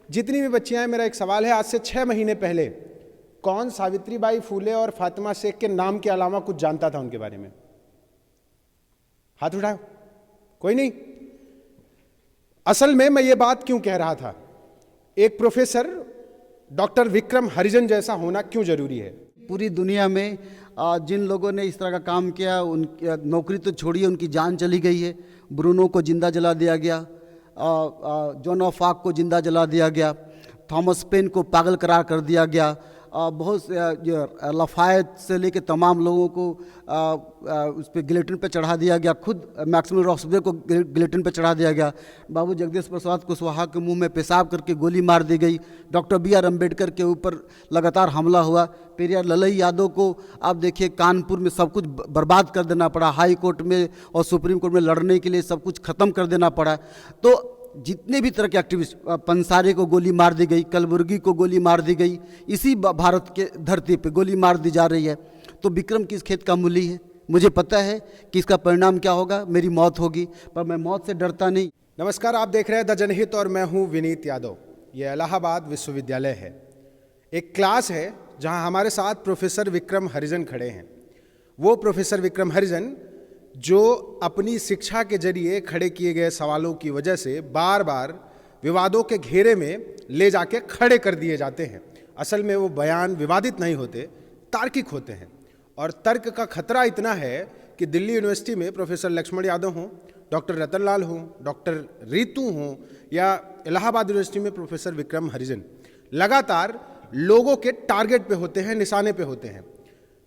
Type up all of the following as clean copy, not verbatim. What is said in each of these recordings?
जितनी भी बच्चियां हैं, मेरा एक सवाल है, आज से 6 महीने पहले कौन सावित्रीबाई फूले और फातिमा शेख के नाम के अलावा कुछ जानता था उनके बारे में? हाथ उठाओ। कोई नहीं। असल में मैं ये बात क्यों कह रहा था, एक प्रोफेसर डॉक्टर विक्रम हरिजन जैसा होना क्यों जरूरी है? पूरी दुनिया में जिन लोगों ने इस तरह का काम किया, उनकी नौकरी तो छोड़िए, उनकी जान चली गई है। ब्रूनो को जिंदा जला दिया गया, जॉन ऑफ आर्क को जिंदा जला दिया गया, थॉमस पेन को पागल करार कर दिया गया, बहुत से लफायत से लेके तमाम लोगों को उस पर गिलेटिन पे चढ़ा दिया गया, खुद मैक्सिमम रॉक्सबेल को गिलेटिन पे चढ़ा दिया गया, बाबू जगदीश प्रसाद कुशवाहा के मुंह में पेशाब करके गोली मार दी गई, डॉक्टर B.R. अम्बेडकर के ऊपर लगातार हमला हुआ, पेरियार ललई यादव को आप देखिए कानपुर में सब कुछ बर्बाद कर देना पड़ा, हाई कोर्ट में और सुप्रीम कोर्ट में लड़ने के लिए सब कुछ ख़त्म कर देना पड़ा। तो जितने भी तरह के एक्टिविस्ट, पंसारे को गोली मार दी गई, कलबुर्गी को गोली मार दी गई, इसी भारत के धरती पे गोली मार दी जा रही है। तो विक्रम किस खेत का मूली है? मुझे पता है कि इसका परिणाम क्या होगा, मेरी मौत होगी, पर मैं मौत से डरता नहीं। नमस्कार, आप देख रहे हैं द जनहित और मैं हूं विनीत यादव। यह इलाहाबाद विश्वविद्यालय है। एक क्लास है जहां हमारे साथ प्रोफेसर विक्रम हरिजन खड़े हैं। वो प्रोफेसर विक्रम हरिजन जो अपनी शिक्षा के जरिए खड़े किए गए सवालों की वजह से बार बार विवादों के घेरे में ले जाके खड़े कर दिए जाते हैं। असल में वो बयान विवादित नहीं होते, तार्किक होते हैं। और तर्क का खतरा इतना है कि दिल्ली यूनिवर्सिटी में प्रोफेसर लक्ष्मण यादव हों, डॉक्टर रतनलाल हों, डॉक्टर रीतू हों, या इलाहाबाद यूनिवर्सिटी में प्रोफेसर विक्रम हरिजन लगातार लोगों के टारगेट पे होते हैं, निशाने पे होते हैं।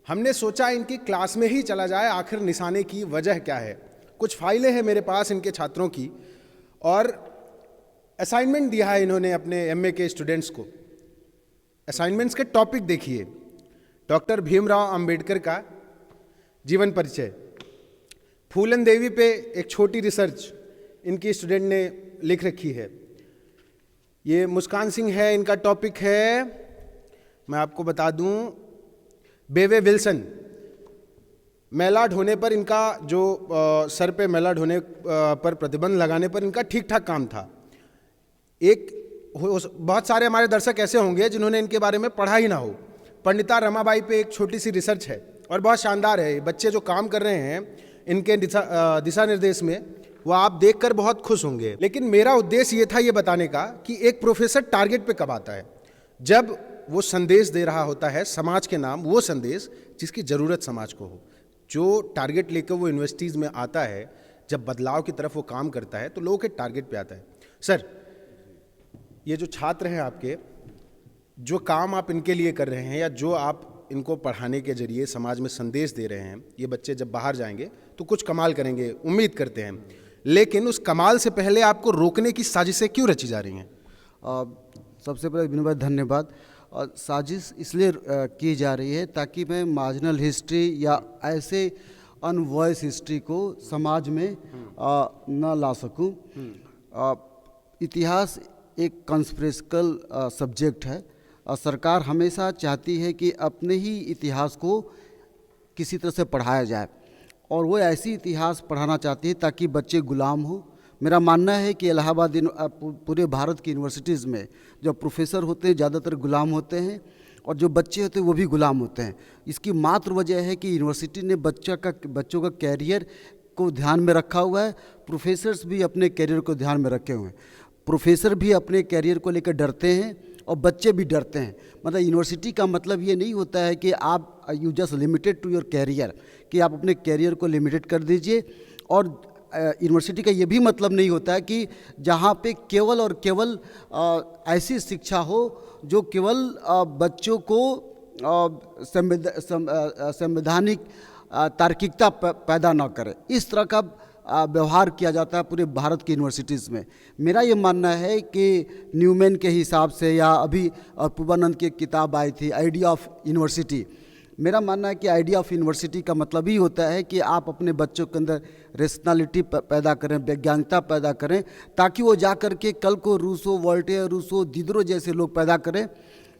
हमने सोचा इनकी क्लास में ही चला जाए, आखिर निशाने की वजह क्या है। कुछ फाइलें हैं मेरे पास इनके छात्रों की, और असाइनमेंट दिया है इन्होंने अपने MA के स्टूडेंट्स को। असाइनमेंट्स के टॉपिक देखिए, डॉक्टर भीमराव अंबेडकर का जीवन परिचय, फूलन देवी पे एक छोटी रिसर्च इनकी स्टूडेंट ने लिख रखी है। ये मुस्कान सिंह है, इनका टॉपिक है, मैं आपको बता दूं, बेवे विल्सन। मैलाड होने पर इनका जो सर पे मैलाड होने पर प्रतिबंध लगाने पर इनका ठीक ठाक काम था। बहुत सारे हमारे दर्शक ऐसे होंगे जिन्होंने इनके बारे में पढ़ा ही ना हो। पंडिता रमाबाई पे एक छोटी सी रिसर्च है और बहुत शानदार है। बच्चे जो काम कर रहे हैं इनके दिशा निर्देश में, वो आप देखकर बहुत खुश होंगे। लेकिन मेरा उद्देश्य ये था ये बताने का कि एक प्रोफेसर टारगेट पे कब आता है, जब वो संदेश दे रहा होता है समाज के नाम, वो संदेश जिसकी ज़रूरत समाज को हो। जो टारगेट लेकर वो यूनिवर्सिटीज़ में आता है, जब बदलाव की तरफ वो काम करता है, तो लोगों के टारगेट पे आता है। सर, ये जो छात्र हैं आपके, जो काम आप इनके लिए कर रहे हैं या जो आप इनको पढ़ाने के जरिए समाज में संदेश दे रहे हैं, ये बच्चे जब बाहर जाएंगे तो कुछ कमाल करेंगे, उम्मीद करते हैं। लेकिन उस कमाल से पहले आपको रोकने की साजिशें क्यों रची जा रही हैं? सबसे पहले विनोद भाई धन्यवाद। और साजिश इसलिए की जा रही है ताकि मैं मार्जिनल हिस्ट्री या ऐसे अनवॉइस हिस्ट्री को समाज में न ला सकूं। इतिहास एक कॉन्स्पिरेसिकल सब्जेक्ट है और सरकार हमेशा चाहती है कि अपने ही इतिहास को किसी तरह से पढ़ाया जाए, और वो ऐसी इतिहास पढ़ाना चाहती है ताकि बच्चे गुलाम हो। मेरा मानना है कि इलाहाबाद पूरे भारत की यूनिवर्सिटीज़ में जो प्रोफेसर होते हैं ज़्यादातर गुलाम होते हैं, और जो बच्चे होते हैं वो भी गुलाम होते हैं। इसकी मात्र वजह है कि यूनिवर्सिटी ने बच्चों का कैरियर को ध्यान में रखा हुआ है। प्रोफेसर्स भी अपने कैरियर को ध्यान में रखे हुए हैं। प्रोफेसर भी अपने कैरियर को लेकर डरते हैं और बच्चे भी डरते हैं। मतलब यूनिवर्सिटी का मतलब ये नहीं होता है कि आप you just limited to your career, कि आप अपने कैरियर को लिमिटेड कर दीजिए। और यूनिवर्सिटी का ये भी मतलब नहीं होता है कि जहाँ पे केवल और केवल ऐसी शिक्षा हो जो केवल बच्चों को संवैधानिक तार्किकता पैदा न करे। इस तरह का व्यवहार किया जाता है पूरे भारत की यूनिवर्सिटीज़ में। मेरा ये मानना है कि न्यूमैन के हिसाब से, या अभी पूर्वानंद की एक किताब आई थी आइडिया ऑफ यूनिवर्सिटी, मेरा मानना है कि आइडिया ऑफ यूनिवर्सिटी का मतलब ही होता है कि आप अपने बच्चों के अंदर रेशनैलिटी पैदा करें, वैज्ञानिकता पैदा करें, ताकि वो जा कर के कल को रूसो, वोल्टेयर, रूसो, दिदरो जैसे लोग पैदा करें।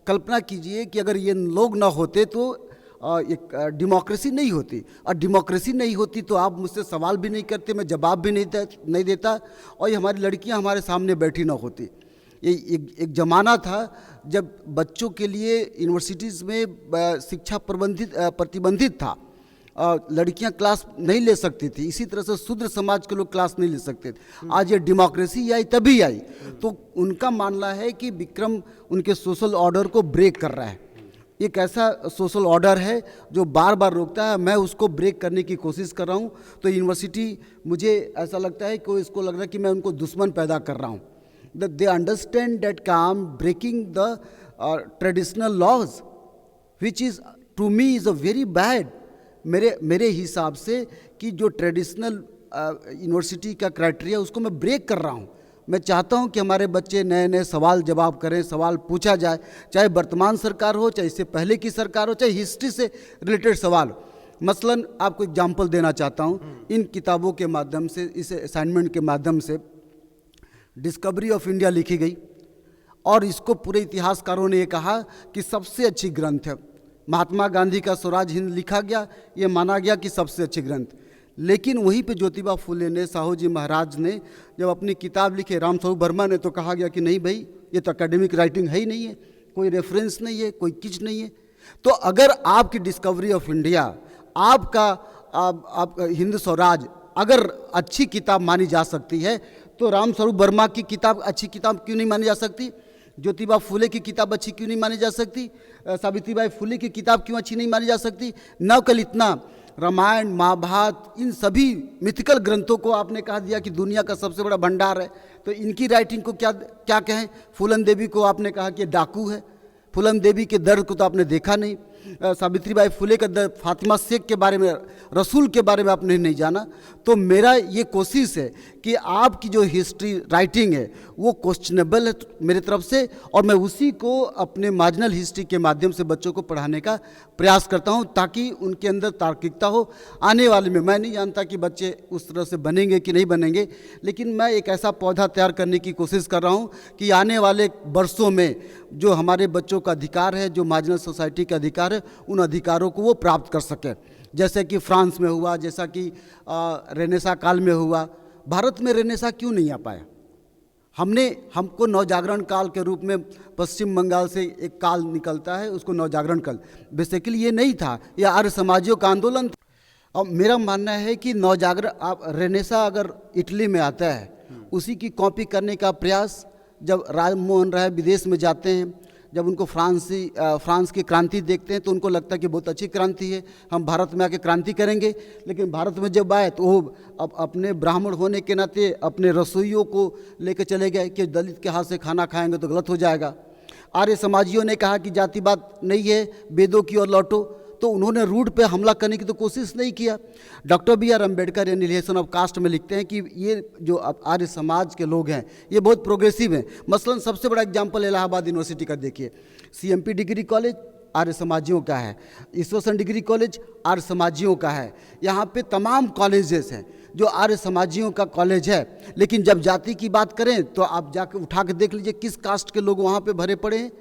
कल्पना कीजिए कि अगर ये लोग ना होते तो एक डेमोक्रेसी नहीं होती, और डेमोक्रेसी नहीं होती तो आप मुझसे सवाल भी नहीं करते, मैं जवाब भी नहीं देता, और ये हमारी लड़कियां हमारे सामने बैठी ना होती। ये एक ज़माना था जब बच्चों के लिए यूनिवर्सिटीज़ में शिक्षा प्रतिबंधित था। लड़कियां क्लास नहीं ले सकती थी, इसी तरह से शूद्र समाज के लोग क्लास नहीं ले सकते थे। आज ये डेमोक्रेसी आई तभी आई। तो उनका मानना है कि विक्रम उनके सोशल ऑर्डर को ब्रेक कर रहा है। एक ऐसा सोशल ऑर्डर है जो बार बार रोकता है, मैं उसको ब्रेक करने की कोशिश कर रहा हूँ। तो यूनिवर्सिटी, मुझे ऐसा लगता है कि इसको लग रहा है कि मैं उनको दुश्मन पैदा कर रहा हूँ। They understand that I am breaking the traditional laws which is to me is a very bad. मेरे हिसाब से कि जो ट्रेडिशनल यूनिवर्सिटी का क्राइटेरिया उसको मैं ब्रेक कर रहा हूँ। मैं चाहता हूँ कि हमारे बच्चे नए नए सवाल जवाब करें, सवाल पूछा जाए, चाहे वर्तमान सरकार हो, चाहे इससे पहले की सरकार हो, चाहे हिस्ट्री से रिलेटेड सवाल। मसलन आपको एग्जाम्पल देना चाहता हूँ, इन किताबों के माध्यम से, इस असाइनमेंट के माध्यम से डिस्कवरी ऑफ इंडिया लिखी गई और इसको पूरे इतिहासकारों ने ये कहा कि सबसे अच्छी ग्रंथ है। महात्मा गांधी का स्वराज हिंद लिखा गया, ये माना गया कि सबसे अच्छी ग्रंथ। लेकिन वहीं पे ज्योतिबा फुले ने, साहू जी महाराज ने जब अपनी किताब लिखे, रामस्वरूप वर्मा ने, तो कहा गया कि नहीं भाई, ये तो एकेडमिक राइटिंग है ही नहीं है, कोई रेफरेंस नहीं है, कोई किच नहीं है। तो अगर आपकी डिस्कवरी ऑफ इंडिया, आपका आप हिंद स्वराज अगर अच्छी किताब मानी जा सकती है, तो रामस्वरूप वर्मा की किताब अच्छी किताब क्यों नहीं मानी जा सकती? ज्योतिबा फुले की किताब अच्छी क्यों नहीं मानी जा सकती? सावित्रीबाई फुले की किताब क्यों अच्छी नहीं मानी जा सकती? न कल इतना रामायण, महाभारत, इन सभी मिथिकल ग्रंथों को आपने कहा दिया कि दुनिया का सबसे बड़ा भंडार है, तो इनकी राइटिंग को क्या क्या कहें? फूलन देवी को आपने कहा कि डाकू है। फूलन देवी के दर्द को तो आपने देखा नहीं। सावित्रीबाई फुले का दर्द, फातिमा शेख के बारे में, रसूल के बारे में आपने नहीं जाना। तो मेरा ये कोशिश है कि आपकी जो हिस्ट्री राइटिंग है वो क्वेश्चनेबल है मेरी तरफ से, और मैं उसी को अपने मार्जिनल हिस्ट्री के माध्यम से बच्चों को पढ़ाने का प्रयास करता हूँ, ताकि उनके अंदर तार्किकता हो। आने वाले में मैं नहीं जानता कि बच्चे उस तरह से बनेंगे कि नहीं बनेंगे, लेकिन मैं एक ऐसा पौधा तैयार करने की कोशिश कर रहा हूँ कि आने वाले वर्षों में जो हमारे बच्चों का अधिकार है, जो मार्जिनल सोसाइटी का अधिकार है, उन अधिकारों को वो प्राप्त कर सके। जैसे कि फ्रांस में हुआ, जैसा कि रेनेसा काल में हुआ। भारत में रेनेसा क्यों नहीं आ पाया? हमको नवजागरण काल के रूप में पश्चिम बंगाल से एक काल निकलता है, उसको नवजागरण काल। बेसिकली ये नहीं था, यह आर्य समाजियों का आंदोलन था। और मेरा मानना है कि नवजागरण, आप रेनेसा अगर इटली में आता है, उसी की कॉपी करने का प्रयास, जब राममोहन राय विदेश में जाते हैं, जब उनको फ्रांस की क्रांति देखते हैं तो उनको लगता है कि बहुत अच्छी क्रांति है, हम भारत में आके क्रांति करेंगे। लेकिन भारत में जब आए तो वो अब अपने ब्राह्मण होने के नाते अपने रसोइयों को लेकर चले गए कि दलित के हाथ से खाना खाएंगे तो गलत हो जाएगा। आर्य समाजियों ने कहा कि जातिवाद नहीं है, वेदों की ओर लौटो, तो उन्होंने रूढ़ पे हमला करने की तो कोशिश नहीं किया। Doctor B.R. Ambedkar annihilation of caste में लिखते हैं कि ये जो आर्य समाज के लोग हैं ये बहुत प्रोग्रेसिव हैं। मसलन सबसे बड़ा एग्जांपल इलाहाबाद यूनिवर्सिटी का देखिए, CMP डिग्री कॉलेज आर्य समाजियों का है, ईश्वरसन डिग्री कॉलेज आर्य समाजियों का है। यहाँ पे तमाम कॉलेजेस हैं जो आर्य समाजियों का कॉलेज है। लेकिन जब जाति की बात करें तो आप जाकर उठा के देख लीजिए किस कास्ट के लोग वहाँ पे भरे पड़े हैं।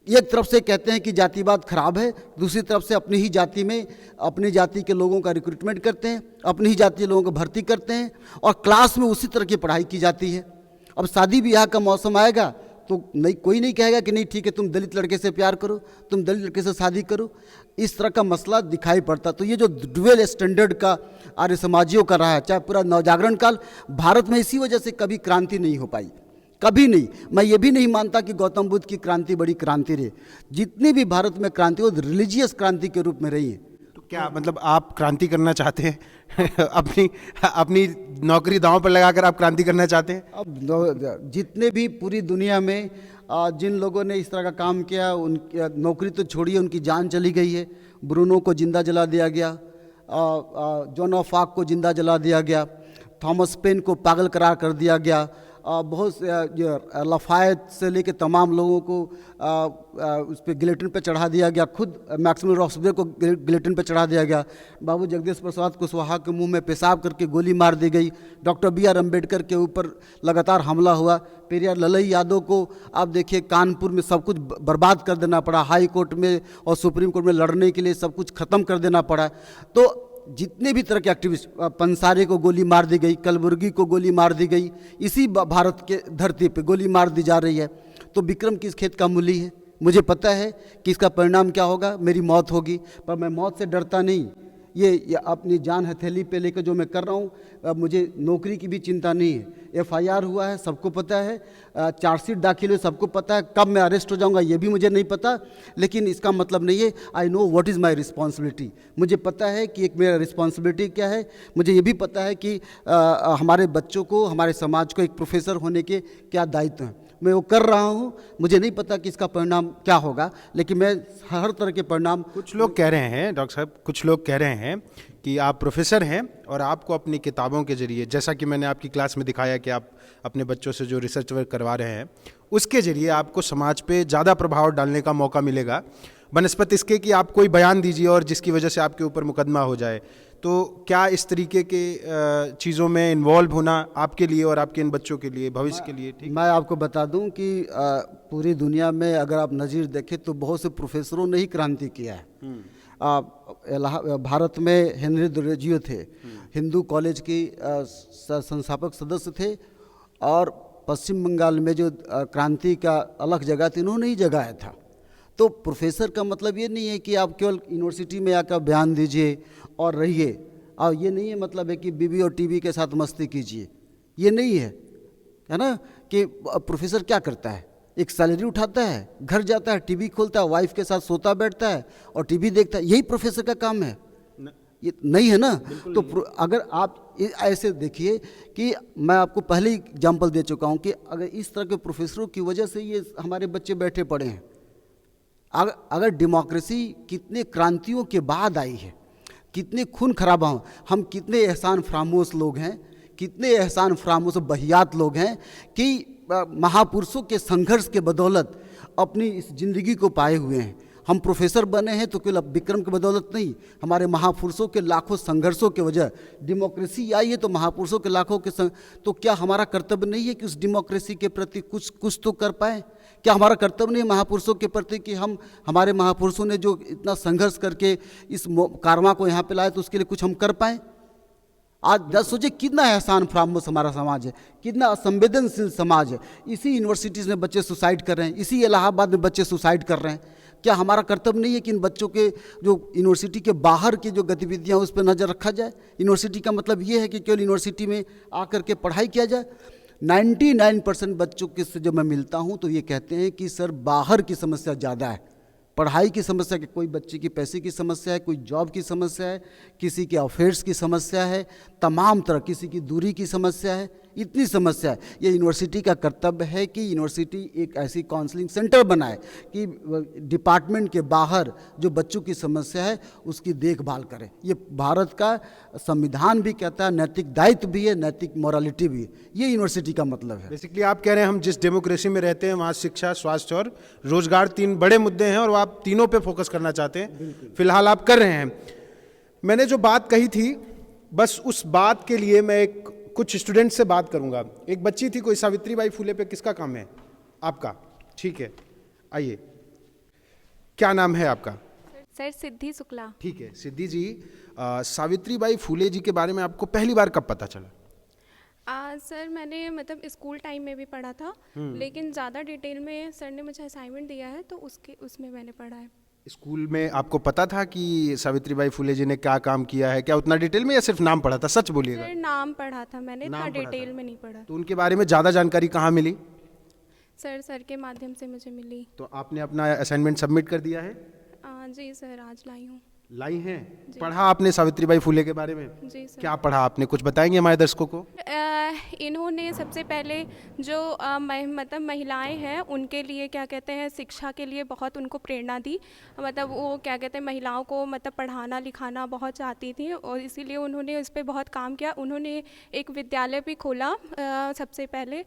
एक तरफ से कहते हैं कि जातिवाद खराब है, दूसरी तरफ से अपनी ही जाति में अपनी जाति के लोगों का रिक्रूटमेंट करते हैं, अपनी ही जाति के लोगों को भर्ती करते हैं, और क्लास में उसी तरह की पढ़ाई की जाती है। अब शादी ब्याह का मौसम आएगा तो नहीं, कोई नहीं कहेगा कि नहीं ठीक है तुम दलित लड़के से प्यार करो, तुम दलित लड़के से शादी करो। इस तरह का मसला दिखाई पड़ता। तो ये जो डुअल स्टैंडर्ड का आर्य समाजियों का रहा है, चाहे पूरा नवजागरण काल, भारत में इसी वजह से कभी क्रांति नहीं हो पाई, कभी नहीं। मैं ये भी नहीं मानता कि गौतम बुद्ध की क्रांति बड़ी क्रांति रही। जितनी भी भारत में क्रांति वो रिलीजियस क्रांति के रूप में रही है। तो क्या मतलब आप क्रांति करना चाहते हैं? अपनी नौकरी दांव पर लगाकर आप क्रांति करना चाहते हैं? अब जितने भी पूरी दुनिया में जिन लोगों ने इस तरह का काम किया, उनकी नौकरी तो छोड़िए, उनकी जान चली गई है। ब्रूनो को जिंदा जला दिया गया, जॉन ऑफ आर्क को जिंदा जला दिया गया, थॉमस पेन को पागल करार कर दिया गया, बहुत लफायत से लेके तमाम लोगों को उस पर गिलेटिन पे चढ़ा दिया गया, खुद मैक्सिमम रॉक्सबेल को गिलेटिन पे चढ़ा दिया गया। बाबू जगदीश प्रसाद कुशवाहा के मुंह में पेशाब करके गोली मार दी गई। Doctor B.R. अम्बेडकर के ऊपर लगातार हमला हुआ। पेरियार ललई यादव को आप देखिए कानपुर में सब कुछ बर्बाद कर देना पड़ा, हाई कोर्ट में और सुप्रीम कोर्ट में लड़ने के लिए सब कुछ ख़त्म कर देना पड़ा। तो जितने भी तरह के एक्टिविस्ट, पंसारे को गोली मार दी गई, कलबुर्गी को गोली मार दी गई, इसी भारत के धरती पे गोली मार दी जा रही है। तो विक्रम किस खेत का मूली है? मुझे पता है कि इसका परिणाम क्या होगा, मेरी मौत होगी, पर मैं मौत से डरता नहीं। ये अपनी जान हथेली पे लेकर जो मैं कर रहा हूँ, मुझे नौकरी की भी चिंता नहीं है। FIR हुआ है, सबको पता है, चार्जशीट दाखिल हुई, सबको पता है, कब मैं अरेस्ट हो जाऊँगा ये भी मुझे नहीं पता, लेकिन इसका मतलब नहीं है, I know what is my responsibility. मुझे पता है कि एक मेरा रिस्पॉन्सिबिलिटी क्या है। मुझे ये भी पता है कि हमारे बच्चों को, हमारे समाज को एक प्रोफेसर होने के क्या दायित्व हैं। मैं वो कर रहा हूँ, मुझे नहीं पता कि इसका परिणाम क्या होगा, लेकिन मैं हर तरह के परिणाम। कुछ लोग कह रहे हैं डॉक्टर साहब, कुछ लोग कह रहे हैं कि आप प्रोफेसर हैं और आपको अपनी किताबों के जरिए, जैसा कि मैंने आपकी क्लास में दिखाया कि आप अपने बच्चों से जो रिसर्च वर्क करवा रहे हैं, उसके जरिए आपको समाज पे ज़्यादा प्रभाव डालने का मौका मिलेगा, बनस्पत इसके कि आप कोई बयान दीजिए और जिसकी वजह से आपके ऊपर मुकदमा हो जाए। तो क्या इस तरीके के चीज़ों में इन्वॉल्व होना आपके लिए और आपके इन बच्चों के लिए, भविष्य के लिए ठीक? मैं आपको बता दूं कि पूरी दुनिया में अगर आप नज़ीर देखें तो बहुत से प्रोफेसरों ने ही क्रांति किया है। भारत में हेनरी दुर्रेजियो थे, हिंदू कॉलेज की संस्थापक सदस्य थे, और पश्चिम बंगाल में जो क्रांति का अलग जगह थी, इन्होंने ही जगाया था। तो प्रोफेसर का मतलब ये नहीं है कि आप केवल यूनिवर्सिटी में आकर बयान दीजिए और रहिए, और ये नहीं है मतलब है कि बीवी और टीवी के साथ मस्ती कीजिए, ये नहीं है ना। कि प्रोफेसर क्या करता है, एक सैलरी उठाता है, घर जाता है, टीवी खोलता है, वाइफ के साथ सोता बैठता है और टीवी देखता है, यही प्रोफेसर का काम है? ये नहीं है ना। तो अगर आप ऐसे देखिए कि मैं आपको पहले ही एग्जाम्पल दे चुका हूँ कि अगर इस तरह के प्रोफेसरों की वजह से ये हमारे बच्चे बैठे पड़े हैं। अगर डेमोक्रेसी कितने क्रांतियों के बाद आई है, कितने खून खराबा हो, हम कितने एहसान फरामोश लोग हैं, कितने एहसान फरामोश बहियात लोग हैं कि महापुरुषों के संघर्ष के बदौलत अपनी इस ज़िंदगी को पाए हुए हैं। हम प्रोफेसर बने हैं तो केवल विक्रम की बदौलत नहीं, हमारे महापुरुषों के लाखों संघर्षों के वजह डेमोक्रेसी आई है। तो महापुरुषों के लाखों के तो क्या हमारा कर्तव्य नहीं है कि उस डेमोक्रेसी के प्रति कुछ तो कर पाए? क्या हमारा कर्तव्य नहीं है महापुरुषों के प्रति कि हम, हमारे महापुरुषों ने जो इतना संघर्ष करके इस कारवां को यहाँ पे लाए, तो उसके लिए कुछ हम कर पाएँ? आज सोचिए कितना एहसान फरामोश हमारा समाज है, कितना असंवेदनशील समाज है। इसी यूनिवर्सिटीज़ में बच्चे सुसाइड कर रहे हैं, इसी इलाहाबाद में बच्चे सुसाइड कर रहे हैं। क्या हमारा कर्तव्य नहीं है कि इन बच्चों के जो यूनिवर्सिटी के बाहर की जो गतिविधियां उस पर नज़र रखा जाए? यूनिवर्सिटी का मतलब ये है कि केवल यूनिवर्सिटी में आकर के पढ़ाई किया जाए। 99% बच्चों के से जो मैं मिलता हूँ तो ये कहते हैं कि सर बाहर की समस्या ज़्यादा है, पढ़ाई की समस्या कि कोई बच्चे की पैसे की समस्या है, कोई जॉब की समस्या है, किसी के अफेयर्स की समस्या है, तमाम तरह, किसी की दूरी की समस्या है, इतनी समस्या है। ये यूनिवर्सिटी का कर्तव्य है कि यूनिवर्सिटी एक ऐसी काउंसलिंग सेंटर बनाए कि डिपार्टमेंट के बाहर जो बच्चों की समस्या है उसकी देखभाल करे। ये भारत का संविधान भी कहता है, नैतिक दायित्व भी है, नैतिक मोरालिटी भी है। ये यूनिवर्सिटी का मतलब है। बेसिकली आप कह रहे हैं हम जिस डेमोक्रेसी में रहते हैं वहाँ शिक्षा, स्वास्थ्य और रोजगार 3 बड़े मुद्दे हैं और आप तीनों पे फोकस करना चाहते हैं। फिलहाल आप कर रहे हैं। मैंने जो बात कही थी, बस उस बात के लिए मैं कुछ स्टूडेंट से बात करूंगा। एक बच्ची थी, कोई सावित्रीबाई फुले पे किसका काम है? आपका। ठीक है, आइए, क्या नाम है आपका? सर सिद्धि शुक्ला। ठीक है सिद्धि जी, सावित्रीबाई फुले जी के बारे में आपको पहली बार कब पता चला? सर मैंने मतलब स्कूल टाइम में भी पढ़ा था, लेकिन ज़्यादा डिटेल में सर ने मुझे असाइनमेंट दिया है तो उसमें मैंने पढ़ा है। स्कूल में आपको पता था कि सावित्रीबाई फुले जी ने क्या काम किया है? क्या उतना डिटेल में या सिर्फ नाम पढ़ा था? सच बोलिएगा। सर नाम पढ़ा था मैंने, इतना डिटेल में नहीं पढ़ा। तो उनके बारे में ज़्यादा जानकारी कहाँ मिली? सर के माध्यम से मुझे मिली। तो आपने अपना असाइनमेंट सबमिट कर दिया है? जी सर, आज लाई हूँ। लाई हैं? पढ़ा आपने सावित्रीबाई फुले के बारे में? जी सर। क्या पढ़ा आपने, कुछ बताएंगे हमारे दर्शकों को? इन्होंने सबसे पहले जो मतलब महिलाएं हैं उनके लिए क्या कहते हैं शिक्षा के लिए बहुत उनको प्रेरणा दी। मतलब वो क्या कहते हैं महिलाओं को मतलब पढ़ाना लिखाना बहुत चाहती थी और इसीलिए उन्होंने इस पर बहुत काम किया। उन्होंने एक विद्यालय भी खोला। सबसे पहले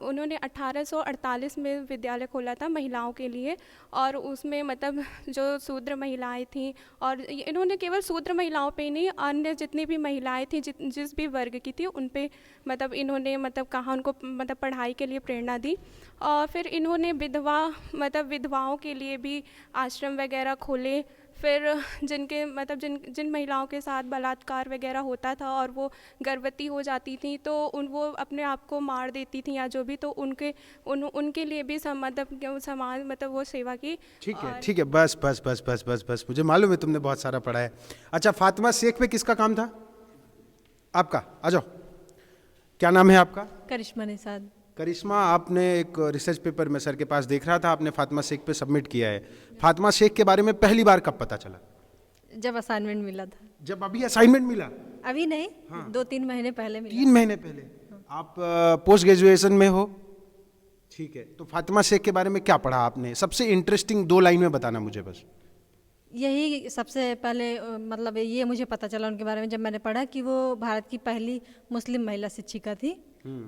उन्होंने 1848 में विद्यालय खोला था महिलाओं के लिए, और उसमें मतलब जो शूद्र महिलाएँ थीं, और इन्होंने केवल शूद्र महिलाओं पे ही नहीं, अन्य जितनी भी महिलाएं थीं जिस भी वर्ग की थी उन पे मतलब इन्होंने मतलब कहा उनको मतलब पढ़ाई के लिए प्रेरणा दी। और फिर इन्होंने विधवाओं के लिए भी आश्रम वगैरह खोले। फिर जिनके मतलब जिन महिलाओं के साथ बलात्कार वगैरह होता था और वो गर्भवती हो जाती थी तो वो अपने आप को मार देती थी या जो भी, तो उनके लिए भी समाज मतलब वो सेवा की। ठीक है, बस बस बस बस बस बस, मुझे मालूम है तुमने बहुत सारा पढ़ा है। अच्छा, फातिमा शेख पे किसका काम था? आपका। आ जाओ, क्या नाम है आपका? करिश्मा निसाद। करिश्मा, आपने एक रिसर्च पेपर में सर के पास देख रहा था, आपने फातिमा शेख पे सबमिट किया है। फातिमा शेख के बारे में पहली बार कब पता चला? जब असाइनमेंट मिला था। जब अभी असाइनमेंट मिला? अभी नहीं, हाँ। 2-3 महीने पहले मिला। 3 महीने पहले। आप पोस्ट ग्रेजुएशन में हो? ठीक है, तो फातिमा शेख के बारे में क्या पढ़ा आपने? सबसे इंटरेस्टिंग 2 लाइन में बताना मुझे बस। यही सबसे पहले मतलब ये मुझे पता चला उनके बारे में जब मैंने पढ़ा कि वो भारत की पहली मुस्लिम महिला शिक्षिका थी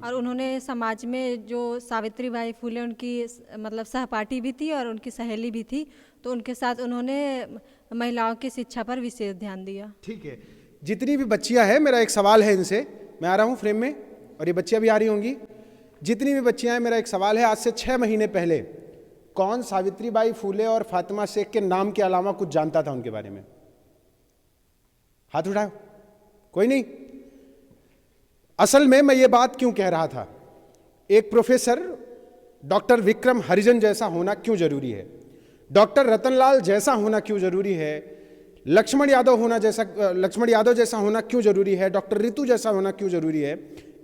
और उन्होंने समाज में जो सावित्री बाई फुले उनकी मतलब सहपाठी भी थी और उनकी सहेली भी थी, तो उनके साथ उन्होंने महिलाओं की शिक्षा पर विशेष ध्यान दिया। ठीक है, जितनी भी बच्चियां हैं, मेरा एक सवाल है इनसे, मैं आ रहा हूँ फ्रेम में और ये बच्चियां भी आ रही होंगी। जितनी भी बच्चियां हैं, मेरा एक सवाल है, आज से 6 महीने पहले कौन सावित्री बाई फुले और फातिमा शेख के नाम के अलावा कुछ जानता था उनके बारे में? हाथ उठाओ। कोई नहीं। असल में मैं ये बात क्यों कह रहा था, एक प्रोफेसर डॉक्टर विक्रम हरिजन जैसा होना क्यों जरूरी है, डॉक्टर रतनलाल जैसा होना क्यों जरूरी है, लक्ष्मण यादव जैसा होना क्यों जरूरी है, डॉक्टर रितु जैसा होना क्यों जरूरी है?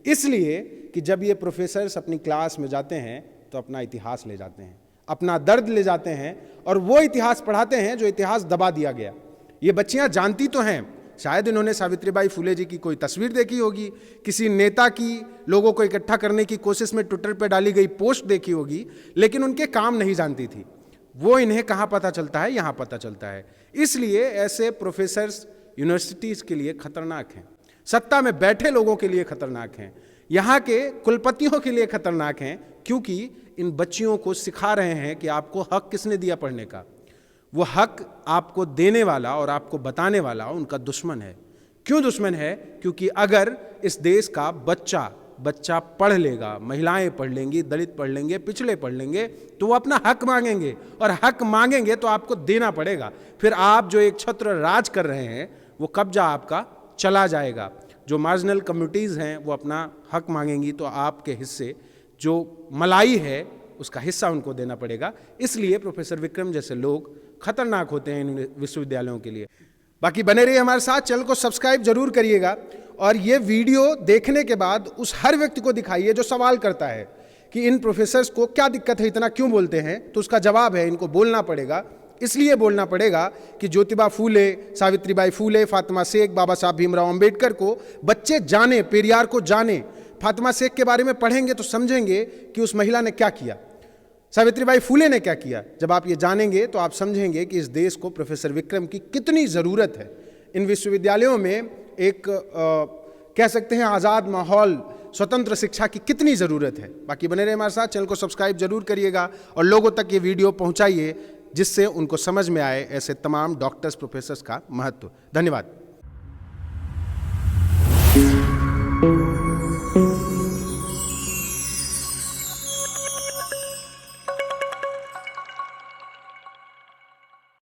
इसलिए कि जब ये प्रोफेसर्स अपनी क्लास में जाते हैं तो अपना इतिहास ले जाते हैं, अपना दर्द ले जाते हैं और वो इतिहास पढ़ाते हैं जो इतिहास दबा दिया गया। ये बच्चियां जानती तो हैं, शायद इन्होंने सावित्रीबाई फुले जी की कोई तस्वीर देखी होगी, किसी नेता की लोगों को इकट्ठा करने की कोशिश में ट्विटर पे डाली गई पोस्ट देखी होगी, लेकिन उनके काम नहीं जानती थी। वो इन्हें कहाँ पता चलता है? यहाँ पता चलता है। इसलिए ऐसे प्रोफेसर्स यूनिवर्सिटीज़ के लिए खतरनाक हैं, सत्ता में बैठे लोगों के लिए खतरनाक हैं, यहाँ के कुलपतियों के लिए खतरनाक हैं, क्योंकि इन बच्चियों को सिखा रहे हैं कि आपको हक किसने दिया पढ़ने का। वो हक आपको देने वाला और आपको बताने वाला उनका दुश्मन है। क्यों दुश्मन है? क्योंकि अगर इस देश का बच्चा पढ़ लेगा, महिलाएं पढ़ लेंगी, दलित पढ़ लेंगे, पिछड़े पढ़ लेंगे, तो वो अपना हक मांगेंगे और हक मांगेंगे तो आपको देना पड़ेगा। फिर आप जो एक छत्र राज कर रहे हैं वो कब्जा आपका चला जाएगा। जो मार्जिनल कम्युनिटीज़ हैं वो अपना हक मांगेंगी तो आपके हिस्से जो मलाई है उसका हिस्सा उनको देना पड़ेगा। इसलिए प्रोफेसर विक्रम जैसे लोग खतरनाक होते हैं इन विश्वविद्यालयों के लिए। बाकी बने रहिए हमारे साथ, चैनल को सब्सक्राइब जरूर करिएगा और ये वीडियो देखने के बाद उस हर व्यक्ति को दिखाइए जो सवाल करता है कि इन प्रोफेसर्स को क्या दिक्कत है, इतना क्यों बोलते हैं। तो उसका जवाब है, इनको बोलना पड़ेगा। इसलिए बोलना पड़ेगा कि ज्योतिबा फूले, सावित्रीबाई फूले, फातिमा शेख, बाबा साहब भीमराव अंबेडकर को बच्चे जाने, पेरियार को जाने। फातिमा शेख के बारे में पढ़ेंगे तो समझेंगे कि उस महिला ने क्या किया, सावित्रीबाई फूले ने क्या किया। जब आप ये जानेंगे तो आप समझेंगे कि इस देश को प्रोफेसर विक्रम की कितनी ज़रूरत है। इन विश्वविद्यालयों में एक कह सकते हैं आज़ाद माहौल, स्वतंत्र शिक्षा की कितनी ज़रूरत है। बाकी बने रहे हमारे साथ, चैनल को सब्सक्राइब जरूर करिएगा और लोगों तक ये वीडियो पहुंचाइए जिससे उनको समझ में आए ऐसे तमाम डॉक्टर्स, प्रोफेसर्स का महत्व। धन्यवाद।